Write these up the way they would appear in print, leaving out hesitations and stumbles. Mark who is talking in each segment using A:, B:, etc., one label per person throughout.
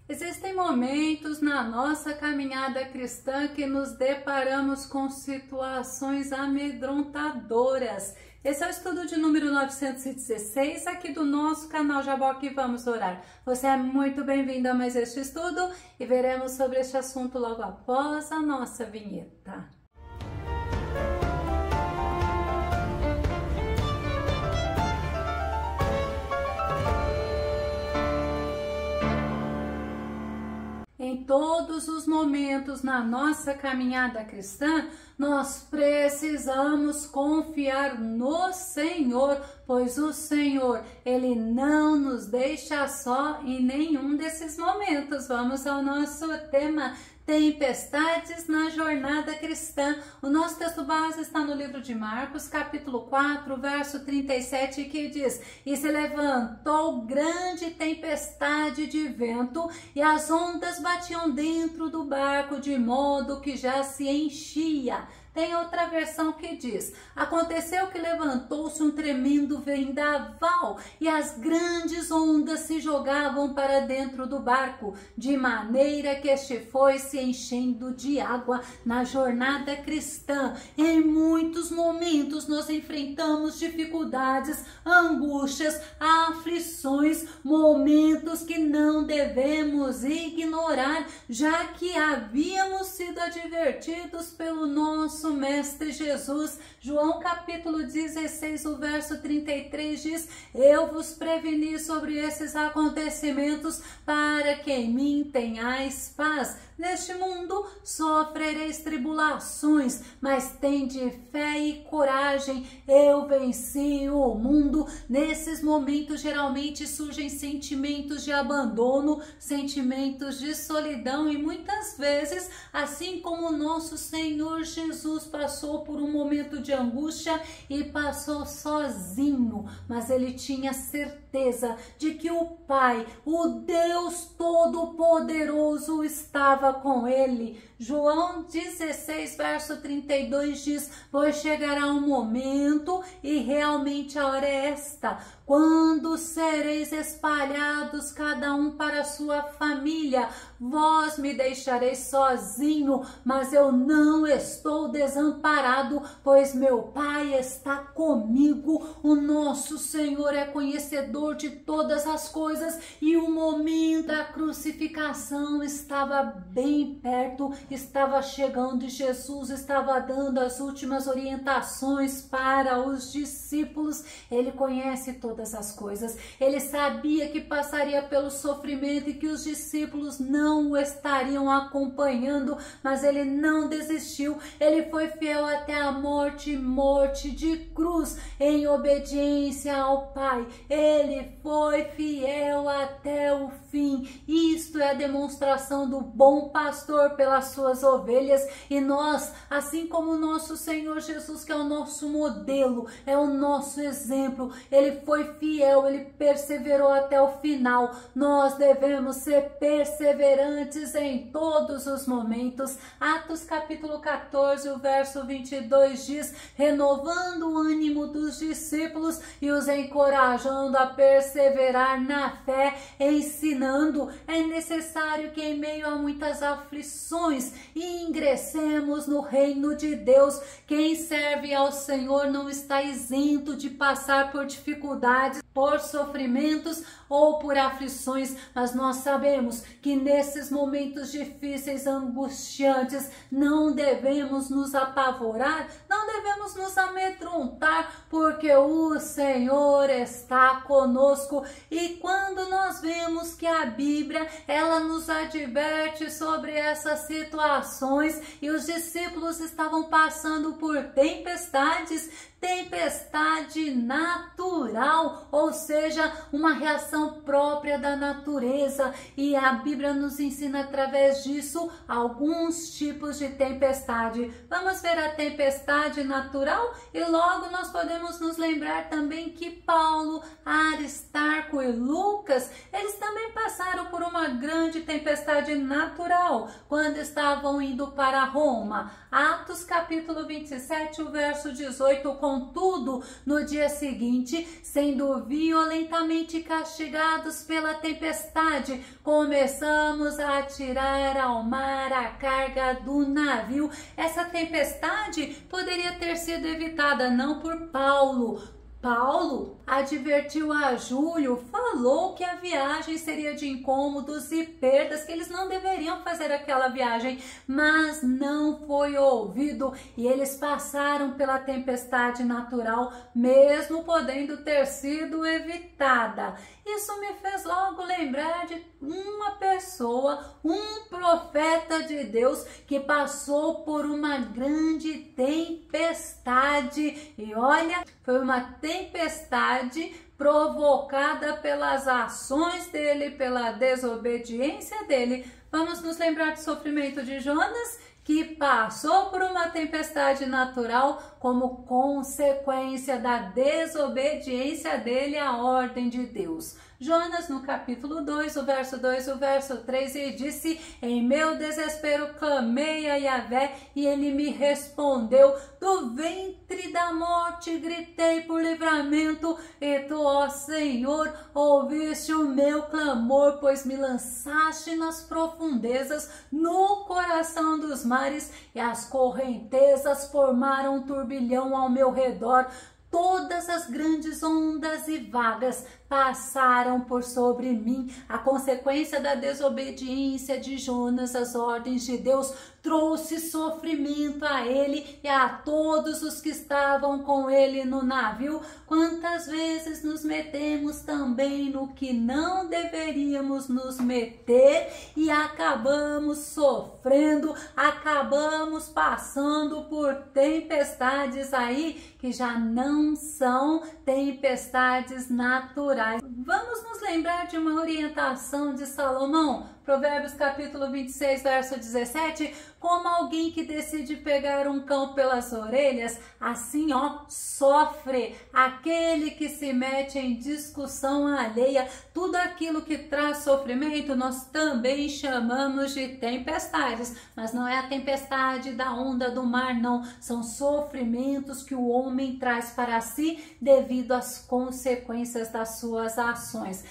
A: Existem momentos na nossa caminhada cristã que nos deparamos com situações amedrontadoras. Esse é o estudo de número 916 aqui do nosso canal Jaboque Vamos Orar. Você é muito bem-vindo a mais este estudo e veremos sobre este assunto logo após a nossa vinheta. Em todos os momentos na nossa caminhada cristã, nós precisamos confiar no Senhor, pois o Senhor, Ele não nos deixa só em nenhum desses momentos. Vamos ao nosso tema: tempestades na jornada cristã. O nosso texto base está no livro de Marcos, capítulo 4, verso 37, que diz: E se levantou grande tempestade de vento, e as ondas batiam dentro do barco, de modo que já se enchia. Tem outra versão que diz: aconteceu que levantou-se um tremendo vendaval e as grandes ondas se jogavam para dentro do barco, de maneira que este foi se enchendo de água. Na jornada cristã, em muitos momentos nós enfrentamos dificuldades, angústias, aflições, momentos que não devemos ignorar, já que havíamos sido advertidos pelo nosso Mestre Jesus. João capítulo 16, o verso 33 diz: Eu vos preveni sobre esses acontecimentos, para que em mim tenhais paz. Neste mundo sofrereis tribulações, mas tende fé e coragem, eu venci o mundo. Nesses momentos geralmente surgem sentimentos de abandono, sentimentos de solidão, e muitas vezes, assim como o nosso Senhor Jesus passou por um momento de angústia e passou sozinho, mas ele tinha certeza de que o Pai, o Deus Todo-Poderoso, estava com ele. João 16, verso 32 diz: Pois chegará um momento, e realmente a hora é esta, quando sereis espalhados cada um para a sua família. Vós me deixareis sozinho, mas eu não estou desamparado, pois meu Pai está comigo. O nosso Senhor é conhecedor de todas as coisas, e o momento da crucificação estava bem perto, estava chegando, e Jesus estava dando as últimas orientações para os discípulos. Ele conhece todas as coisas, ele sabia que passaria pelo sofrimento e que os discípulos não o estariam acompanhando, mas ele não desistiu. Ele foi fiel até a morte, morte de cruz, em obediência ao Pai. Ele foi fiel até o fim. Isto é a demonstração do bom pastor pelas suas ovelhas. E nós, assim como o nosso Senhor Jesus, que é o nosso modelo, é o nosso exemplo, ele foi fiel, ele perseverou até o final. Nós devemos ser perseverantes em todos os momentos. Atos capítulo 14, o verso 22 diz: renovando o ânimo dos discípulos e os encorajando a perseverar na fé, ensinando. É necessário que em meio a muitas aflições ingressemos no reino de Deus. Quem serve ao Senhor não está isento de passar por dificuldades, por sofrimentos ou por aflições, mas nós sabemos que nesses momentos difíceis, angustiantes, não devemos nos apavorar, não devemos nos amedrontar, porque o Senhor está conosco. E quando nós vemos que a Bíblia, ela nos adverte sobre essas situações, e os discípulos estavam passando por tempestade natural, ou seja, uma reação própria da natureza, e a Bíblia nos ensina através disso alguns tipos de tempestade. Vamos ver a tempestade natural, e logo nós podemos nos lembrar também que Paulo, Aristarco e Lucas, eles também passaram por uma grande tempestade natural quando estavam indo para Roma. Atos capítulo 27, o verso 18: Contudo, no dia seguinte, sendo violentamente castigados, fatigados pela tempestade, começamos a tirar ao mar a carga do navio. Essa tempestade poderia ter sido evitada não por Paulo. Paulo advertiu a Júlio, falou que a viagem seria de incômodos e perdas, que eles não deveriam fazer aquela viagem, mas não foi ouvido e eles passaram pela tempestade natural, mesmo podendo ter sido evitada. Isso me fez logo lembrar de uma pessoa, um profeta de Deus que passou por uma grande tempestade e olha, foi uma tempestade provocada pelas ações dele, pela desobediência dele. Vamos nos lembrar do sofrimento de Jonas, que passou por uma tempestade natural como consequência da desobediência dele à ordem de Deus. Jonas, no capítulo 2, o verso 2 e o verso 3, ele disse: em meu desespero clamei a Yahvé e ele me respondeu. Do ventre da morte gritei por livramento e tu, ó Senhor, ouviste o meu clamor, pois me lançaste nas profundezas, no coração dos mares, e as correntezas formaram um turbilhão ao meu redor. Todas as grandes ondas e vagas passaram por sobre mim. A consequência da desobediência de Jonas às ordens de Deus trouxe sofrimento a ele e a todos os que estavam com ele no navio. Quantas vezes nos metemos também no que não deveríamos nos meter e acabamos sofrendo, acabamos passando por tempestades aí que já não são tempestades naturais. Vamos nos lembrar de uma orientação de Salomão, Provérbios capítulo 26, verso 17, como alguém que decide pegar um cão pelas orelhas, assim sofre aquele que se mete em discussão alheia. Tudo aquilo que traz sofrimento nós também chamamos de tempestades, mas não é a tempestade da onda do mar, não. São sofrimentos que o homem traz para si devido às consequências das suas ações.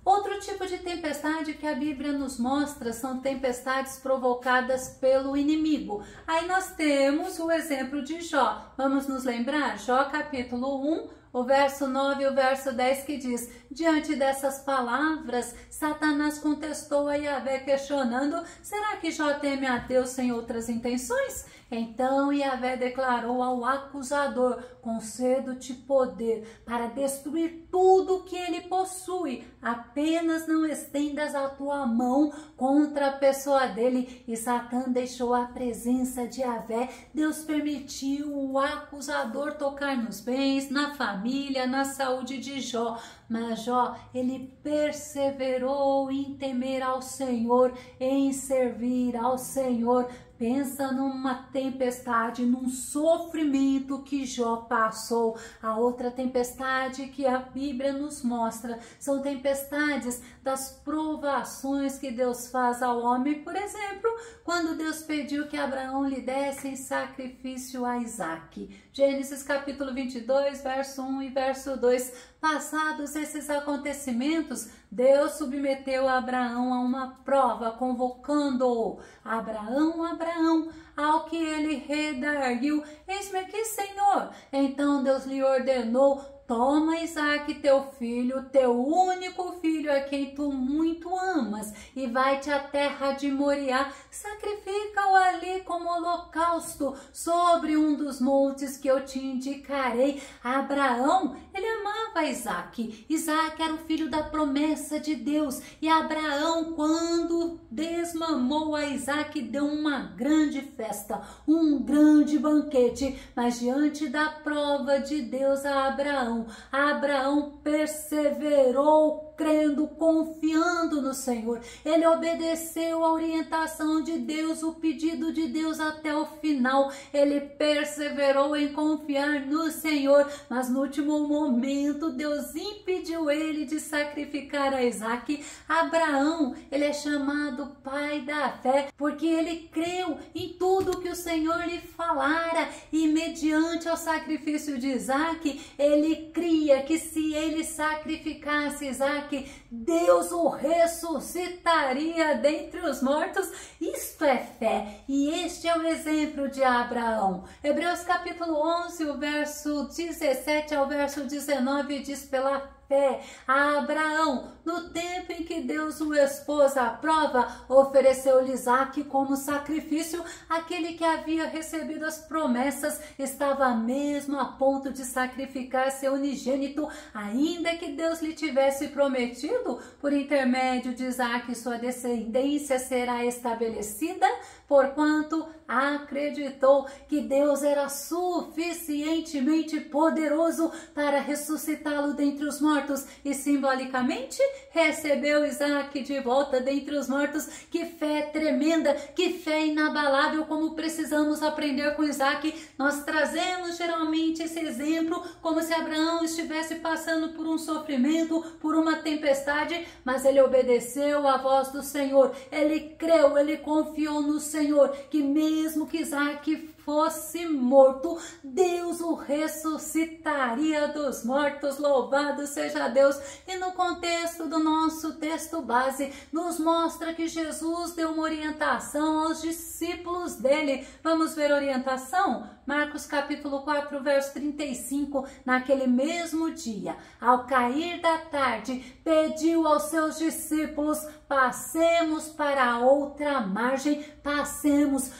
A: Outro tipo de tempestade que a Bíblia nos mostra são tempestades provocadas pelo inimigo. Aí nós temos o exemplo de Jó. Vamos nos lembrar? Jó capítulo 1, o verso 9 e o verso 10 que diz: diante dessas palavras, Satanás contestou a Yahvé questionando: será que Jó teme a Deus sem outras intenções? Então Yahvé declarou ao acusador: concedo-te poder para destruir tudo que ele possui, apenas não estendas a tua mão contra a pessoa dele. E Satã deixou a presença de Yahvé. Deus permitiu o acusador tocar nos bens, na família, na saúde de Jó. Mas Jó, ele perseverou em temer ao Senhor, em servir ao Senhor. Pensa numa tempestade, num sofrimento que Jó passou. A outra tempestade que a Bíblia nos mostra são tempestades das provações que Deus faz ao homem. Por exemplo, quando Deus pediu que Abraão lhe desse em sacrifício a Isaque. Gênesis capítulo 22, verso 1 e verso 2. Passados esses acontecimentos, Deus submeteu Abraão a uma prova, convocando-o: Abraão, Abraão. Ao que ele redarguiu: eis-me aqui, Senhor. Então Deus lhe ordenou: toma Isaque, teu filho, teu único filho, a quem tu muito amas, e vai-te à terra de Moriá, sacrifica-o ali como holocausto sobre um dos montes que eu te indicarei. Abraão, ele amava Isaque. Isaque era o filho da promessa de Deus, e Abraão, quando desmamou a Isaque, deu uma grande festa, um grande banquete. Mas diante da prova de Deus a Abraão perseverou, crendo, confiando no Senhor. Ele obedeceu a orientação de Deus, o pedido de Deus até o final. Ele perseverou em confiar no Senhor, mas no último momento Deus impediu ele de sacrificar a Isaque. Abraão, ele é chamado pai da fé, porque ele creu em tudo que o Senhor lhe falara, e mediante o sacrifício de Isaque, ele cria que se ele sacrificasse Isaque, Isaac, Deus o ressuscitaria dentre os mortos. Isto é fé, e este é o exemplo de Abraão. Hebreus capítulo 11, o verso 17 ao verso 19 diz: pela fé, a Abraão, no tempo em que Deus o expôs à prova, ofereceu-lhe Isaac como sacrifício. Aquele que havia recebido as promessas estava mesmo a ponto de sacrificar seu unigênito, ainda que Deus lhe tivesse prometido: por intermédio de Isaac sua descendência será estabelecida, porquanto acreditou que Deus era suficientemente poderoso para ressuscitá-lo dentre os mortos, e simbolicamente recebeu Isaac de volta dentre os mortos. Que fé tremenda, que fé inabalável, como precisamos aprender com Isaac. Nós trazemos geralmente esse exemplo como se Abraão estivesse passando por um sofrimento, por uma tempestade, mas ele obedeceu à voz do Senhor, ele creu, ele confiou no Senhor, que mesmo que Isaac fosse morto, Deus o ressuscitaria dos mortos. Louvado seja Deus! E no contexto do nosso texto base, nos mostra que Jesus deu uma orientação aos discípulos dele. Vamos ver a orientação? Marcos capítulo 4, verso 35. Naquele mesmo dia, ao cair da tarde, pediu aos seus discípulos: passemos para a outra margem. Passemos,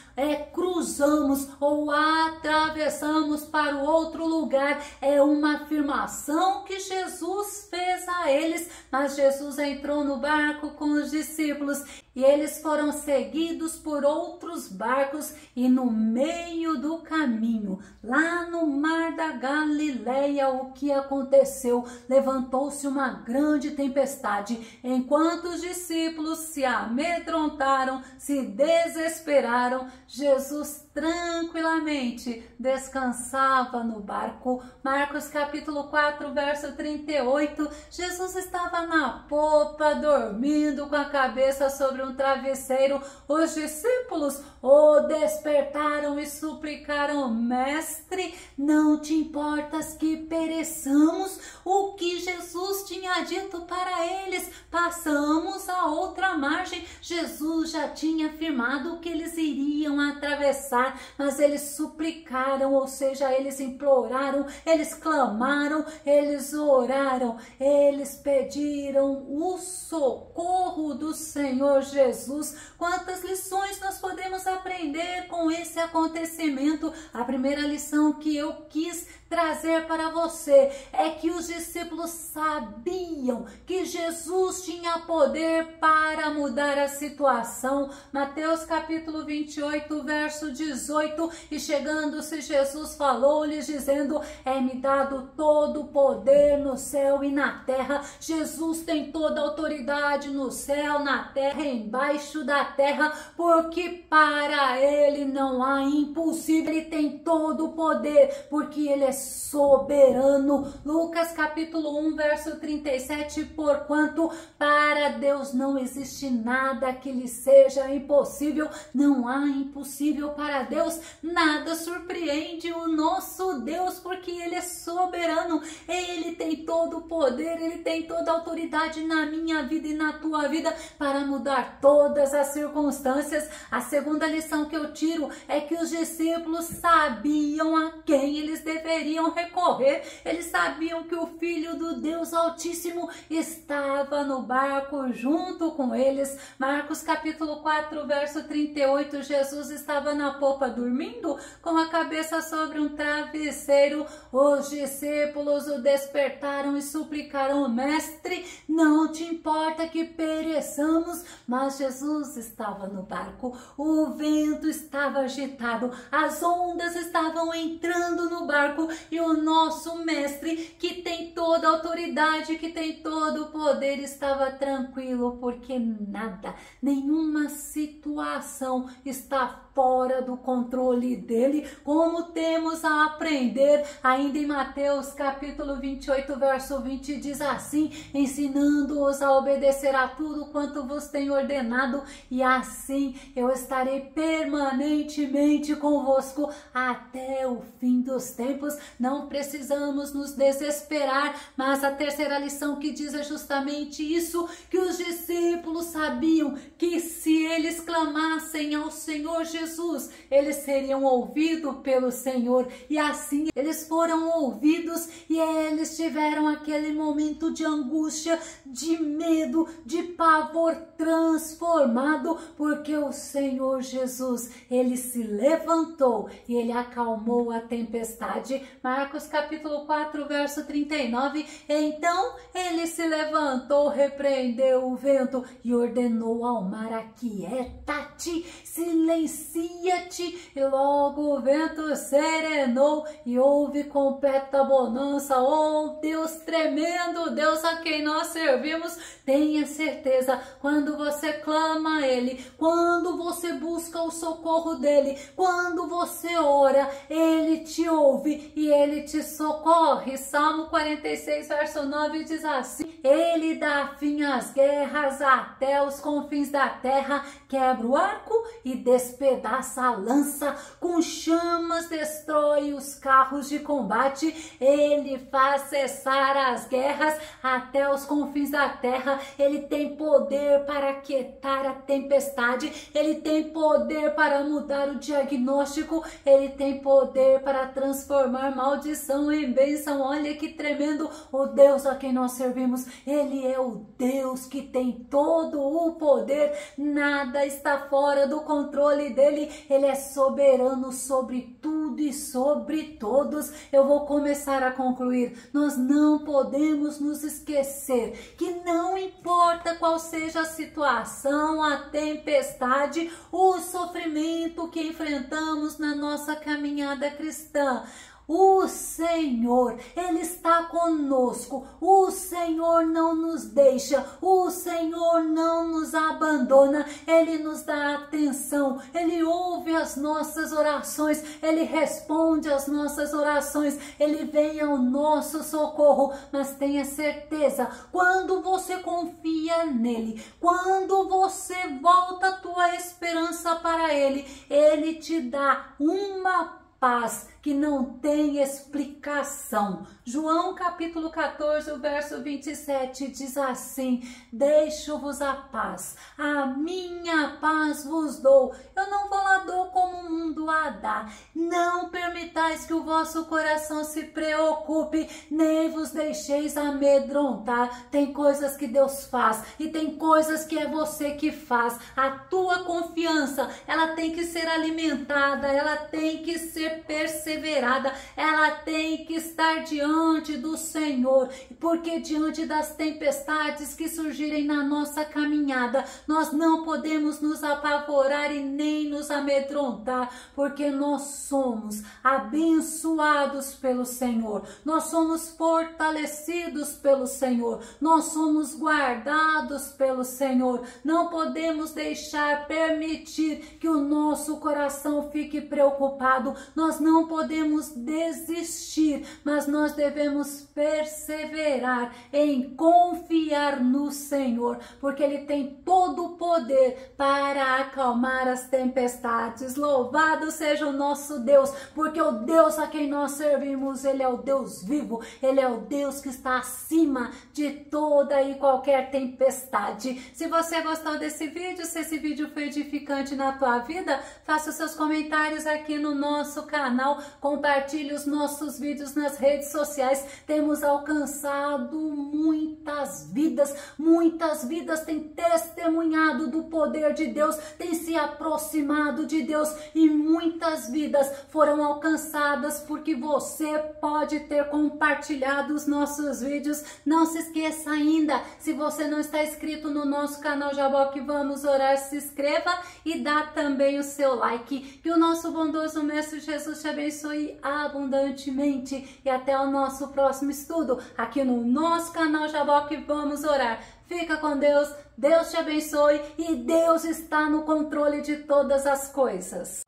A: cruzamos ou atravessamos para o outro lugar. É uma afirmação que Jesus fez a eles. Mas Jesus entrou no barco com os discípulos e eles foram seguidos por outros barcos, e no meio do caminho, lá no mar da Galileia, o que aconteceu? Levantou-se uma grande tempestade, enquanto os discípulos se amedrontaram, se desesperaram. Jesus tranquilamente descansava no barco. Marcos capítulo 4, verso 38. Jesus estava na popa, dormindo com a cabeça sobre um travesseiro. Os discípulos o despertaram e suplicaram: mestre, não te importas que pereçamos? O que Jesus tinha dito para eles: passamos a outra margem. Jesus já tinha afirmado que eles iriam atravessar, mas eles suplicaram, ou seja, eles imploraram, eles clamaram, eles oraram, eles pediram o socorro do Senhor Jesus. Quantas lições nós podemos aprender com esse acontecimento? A primeira lição que eu quis trazer para você é que os discípulos sabiam que Jesus tinha poder para mudar a situação. Mateus capítulo 28, verso 18. E chegando-se Jesus falou-lhes dizendo: é-me dado todo o poder no céu e na terra. Jesus tem toda a autoridade no céu, na terra e embaixo da terra, porque para ele não há impossível. Ele tem todo o poder, porque ele é soberano. Lucas capítulo 1, verso 37. Porquanto para Deus não existe nada que lhe seja impossível. Não há impossível para Deus. Nada surpreende o nosso Deus, porque ele é soberano. Ele tem todo o poder, ele tem toda a autoridade na minha vida e na tua vida para mudar todas as circunstâncias. A segunda lição que eu tiro é que os discípulos sabiam a quem eles deveriam recorrer. Eles sabiam que o Filho do Deus Altíssimo estava no barco junto com eles. Marcos capítulo 4, verso 38. Jesus estava na popa dormindo com a cabeça sobre um travesseiro. Os discípulos o despertaram e suplicaram: mestre, não te importa que pereçamos? Mas Jesus estava no barco, o vento estava agitado, as ondas estavam entrando no barco, e o nosso mestre, que tem toda a autoridade, que tem todo o poder, estava tranquilo, porque nada, Nenhuma situação está fora do controle dele, como temos a aprender ainda em Mateus capítulo 28, verso 20, diz assim: ensinando-os a obedecer a tudo quanto vos tenho ordenado, e assim eu estarei permanentemente convosco até o fim dos tempos. Não precisamos nos desesperar, mas a terceira lição que diz é justamente isso, que os discípulos sabiam que se eles clamassem ao Senhor Jesus, eles seriam ouvidos pelo Senhor, e assim eles foram ouvidos, e eles tiveram aquele momento de angústia, de medo, de pavor transformado, porque o Senhor Jesus, ele se levantou e ele acalmou a tempestade. Marcos capítulo 4, verso 39, então ele se levantou, repreendeu o vento e ordenou ao mar: aquieta-te, silencia-te, e logo o vento serenou e houve completa bonança. Oh Deus tremendo, Deus a quem nós servimos, tenha certeza, quando você clama a Ele, quando você busca o socorro dEle, quando você ora, Ele te ouve e Ele te socorre. Salmo 46, verso 9 diz assim: Ele dá fim às guerras até os confins da terra, quebra o arco e despedaça a lança, com chamas destrói os carros de combate. Ele faz cessar as guerras até os confins da terra. Ele tem poder para aquietar a tempestade, ele tem poder para mudar o diagnóstico, ele tem poder para transformar maldição em bênção. Olha que tremendo o Deus a quem nós servimos. Ele é o Deus que tem todo o poder, nada está fora do controle dele, ele é soberano sobre tudo e sobre todos. Eu vou começar a concluir. Nós não podemos nos esquecer que não importa qual seja a situação, a tempestade, o sofrimento que enfrentamos na nossa caminhada cristã, o Senhor, Ele está conosco, o Senhor não nos deixa, o Senhor não nos abandona, Ele nos dá atenção, Ele ouve as nossas orações, Ele responde às nossas orações, Ele vem ao nosso socorro. Mas tenha certeza, quando você confia nele, quando você volta a tua esperança para Ele, Ele te dá uma paz que não tem explicação. João capítulo 14, o verso 27 diz assim: deixo-vos a paz, a minha paz vos dou, eu não vou lá dou como o mundo a dá. Não permitais que o vosso coração se preocupe, nem vos deixeis amedrontar. Tem coisas que Deus faz e tem coisas que é você que faz. A tua confiança, ela tem que ser alimentada, ela tem que ser perseverada, ela tem que estar diante do Senhor, porque diante das tempestades que surgirem na nossa caminhada, nós não podemos nos apavorar e nem nos amedrontar, porque nós somos abençoados pelo Senhor, nós somos fortalecidos pelo Senhor, nós somos guardados pelo Senhor. Não podemos deixar, permitir que o nosso coração fique preocupado. Nós não podemos desistir, mas nós devemos perseverar em confiar no Senhor, porque Ele tem todo o poder para acalmar as tempestades. Louvado seja o nosso Deus, porque o Deus a quem nós servimos, Ele é o Deus vivo, Ele é o Deus que está acima de toda e qualquer tempestade. Se você gostou desse vídeo, se esse vídeo foi edificante na tua vida, faça os seus comentários aqui no nosso canal, compartilhe os nossos vídeos nas redes sociais. Temos alcançado muitas vidas têm testemunhado do poder de Deus, têm se aproximado de Deus, e muitas vidas foram alcançadas porque você pode ter compartilhado os nossos vídeos. Não se esqueça ainda, se você não está inscrito no nosso canal Jaboque Vamos Orar, se inscreva e dá também o seu like. Que o nosso bondoso Mestre Jesus te abençoe abundantemente, e até o nosso próximo estudo aqui no nosso canal Jaboque Vamos Orar. Fica com Deus, Deus te abençoe e Deus está no controle de todas as coisas.